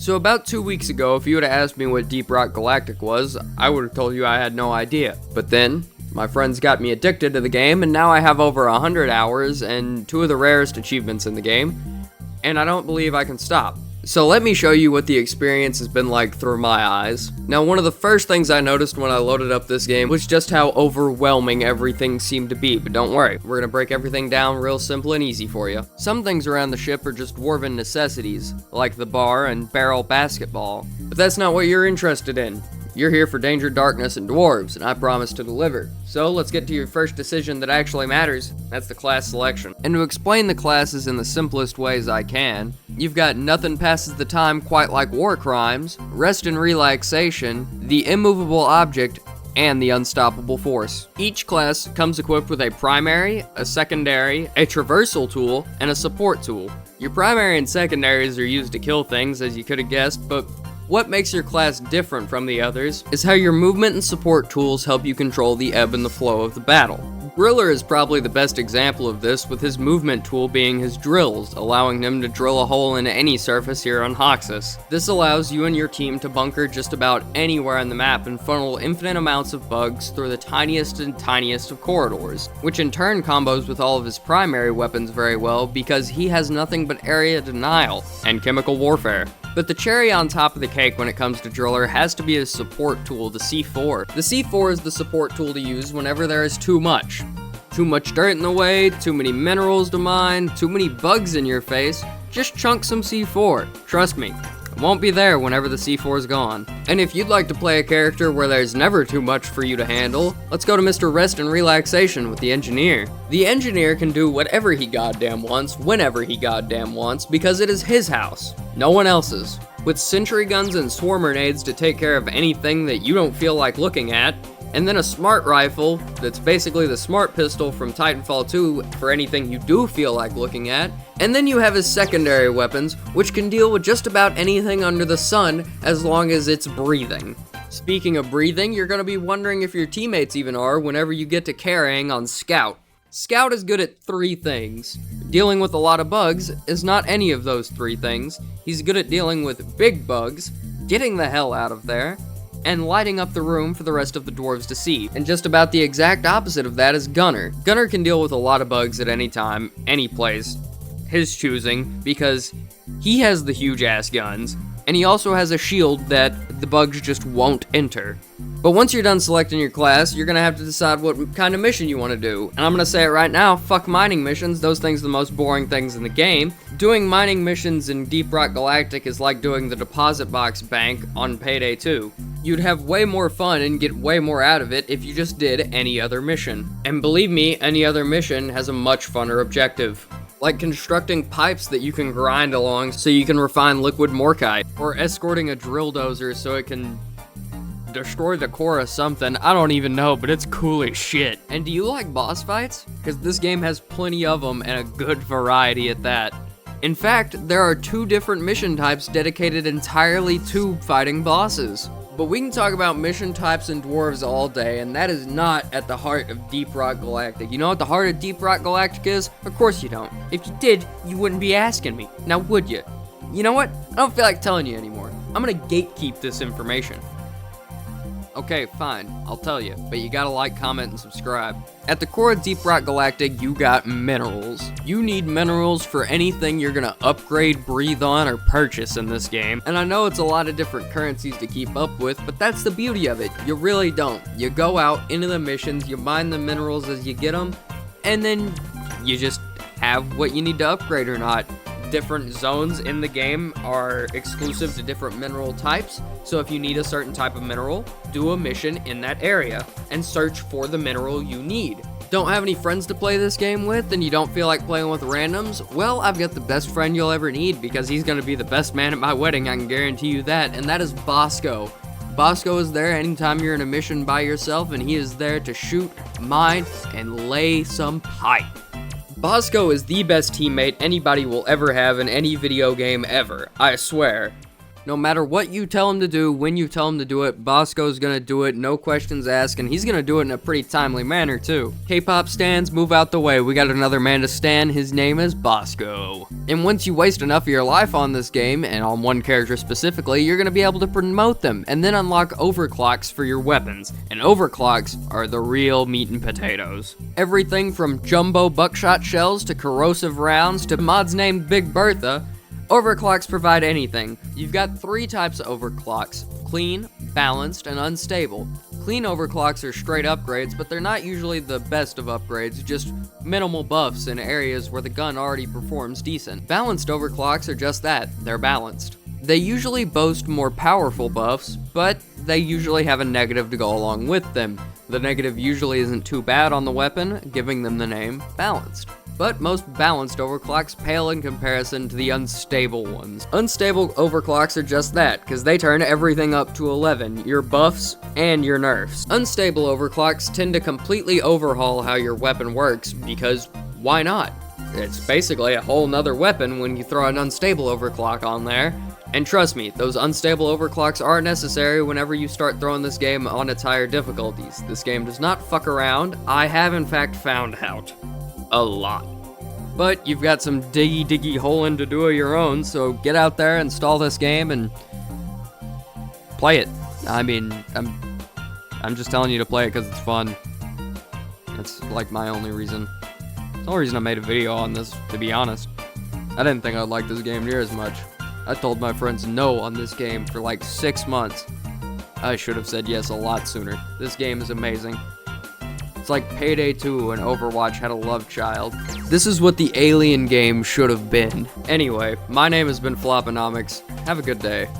So about 2 weeks ago, if you would have asked me what Deep Rock Galactic was, I would have told you I had no idea. But then, my friends got me addicted to the game, and now I have over 100 hours and 2 of the rarest achievements in the game, and I don't believe I can stop. So let me show you what the experience has been like through my eyes. Now, one of the first things I noticed when I loaded up this game was just how overwhelming everything seemed to be, but don't worry, we're gonna break everything down real simple and easy for you. Some things around the ship are just dwarven necessities, like the bar and barrel basketball, but that's not what you're interested in. You're here for danger, darkness, and dwarves, and I promise to deliver. So let's get to your first decision that actually matters. That's the class selection. And to explain the classes in the simplest ways I can, you've got Nothing Passes the Time Quite Like War Crimes, Rest and Relaxation, the Immovable Object, and the Unstoppable Force. Each class comes equipped with a primary, a secondary, a traversal tool, and a support tool. Your primary and secondaries are used to kill things, as you could have guessed, but what makes your class different from the others is how your movement and support tools help you control the ebb and the flow of the battle. Griller is probably the best example of this, with his movement tool being his drills, allowing him to drill a hole into any surface here on Hoxus. This allows you and your team to bunker just about anywhere on the map and funnel infinite amounts of bugs through the tiniest and tiniest of corridors, which in turn combos with all of his primary weapons very well because he has nothing but area denial and chemical warfare. But the cherry on top of the cake when it comes to Driller has to be his support tool, the C4. The C4 is the support tool to use whenever there is too much. Too much dirt in the way, too many minerals to mine, too many bugs in your face. Just chunk some C4. Trust me, it won't be there whenever the C4 is gone. And if you'd like to play a character where there's never too much for you to handle, let's go to Mr. Rest and Relaxation with the Engineer. The Engineer can do whatever he goddamn wants, whenever he goddamn wants, because it is his house, no one else's. With sentry guns and swarmer nades to take care of anything that you don't feel like looking at, and then a smart rifle that's basically the smart pistol from Titanfall 2 for anything you do feel like looking at, and then you have his secondary weapons, which can deal with just about anything under the sun as long as it's breathing. Speaking of breathing, you're gonna be wondering if your teammates even are whenever you get to carrying on Scout. Scout is good at 3 things. Dealing with a lot of bugs is not any of those 3 things. He's good at dealing with big bugs, getting the hell out of there, and lighting up the room for the rest of the dwarves to see. And just about the exact opposite of that is Gunner. Gunner can deal with a lot of bugs at any time, any place, his choosing, because he has the huge ass guns, and he also has a shield that the bugs just won't enter. But once you're done selecting your class, you're gonna have to decide what kind of mission you want to do. And I'm gonna say it right now, fuck mining missions. Those things are the most boring things in the game. Doing mining missions in Deep Rock Galactic is like doing the deposit box bank on Payday 2. You'd have way more fun and get way more out of it if you just did any other mission. And believe me, any other mission has a much funner objective. Like constructing pipes that you can grind along so you can refine liquid morkite, or escorting a drill dozer so it can destroy the core of something. I don't even know, but it's cool as shit. And do you like boss fights? Because this game has plenty of them and a good variety at that. In fact, there are 2 different mission types dedicated entirely to fighting bosses. But we can talk about mission types and dwarves all day, and that is not at the heart of Deep Rock Galactic. You know what the heart of Deep Rock Galactic is? Of course you don't. If you did, you wouldn't be asking me. Now would you? You know what? I don't feel like telling you anymore. I'm gonna gatekeep this information. Okay, fine, I'll tell you, but you gotta like, comment, and subscribe. At the core of Deep Rock Galactic, you got minerals. You need minerals for anything you're gonna upgrade, breathe on, or purchase in this game. And I know it's a lot of different currencies to keep up with, but that's the beauty of it. You really don't. You go out into the missions, you mine the minerals as you get them, and then you just have what you need to upgrade or not. Different zones in the game are exclusive to different mineral types, so if you need a certain type of mineral, do a mission in that area and search for the mineral you need. Don't have any friends to play this game with and you don't feel like playing with randoms? Well, I've got the best friend you'll ever need because he's gonna be the best man at my wedding, I can guarantee you that, and that is Bosco. Bosco is there anytime you're in a mission by yourself, and he is there to shoot, mine, and lay some pipe. Bosco is the best teammate anybody will ever have in any video game ever, I swear. No matter what you tell him to do, when you tell him to do it, Bosco's gonna do it, no questions asked, and he's gonna do it in a pretty timely manner too. K-pop stans, move out the way. We got another man to stan. His name is Bosco. And once you waste enough of your life on this game, and on one character specifically, you're gonna be able to promote them, and then unlock overclocks for your weapons. And overclocks are the real meat and potatoes. Everything from jumbo buckshot shells to corrosive rounds to mods named Big Bertha, overclocks provide anything. You've got 3 types of overclocks: clean, balanced, and unstable. Clean overclocks are straight upgrades, but they're not usually the best of upgrades, just minimal buffs in areas where the gun already performs decent. Balanced overclocks are just that, they're balanced. They usually boast more powerful buffs, but they usually have a negative to go along with them. The negative usually isn't too bad on the weapon, giving them the name balanced. But most balanced overclocks pale in comparison to the unstable ones. Unstable overclocks are just that, because they turn everything up to 11, your buffs and your nerfs. Unstable overclocks tend to completely overhaul how your weapon works, because why not? It's basically a whole nother weapon when you throw an unstable overclock on there. And trust me, those unstable overclocks are necessary whenever you start throwing this game on its higher difficulties. This game does not fuck around. I have in fact found out. A lot. But you've got some diggy holing to do of your own, so get out there, install this game, and play it. I mean, I'm just telling you to play it because it's fun. That's like my only reason. It's the only reason I made a video on this, to be honest. I didn't think I'd like this game near as much. I told my friends no on this game for like 6 months. I should have said yes a lot sooner. This game is amazing. It's like Payday 2 and Overwatch had a love child. This is what the Alien game should have been. Anyway, my name has been Floponomics. Have a good day.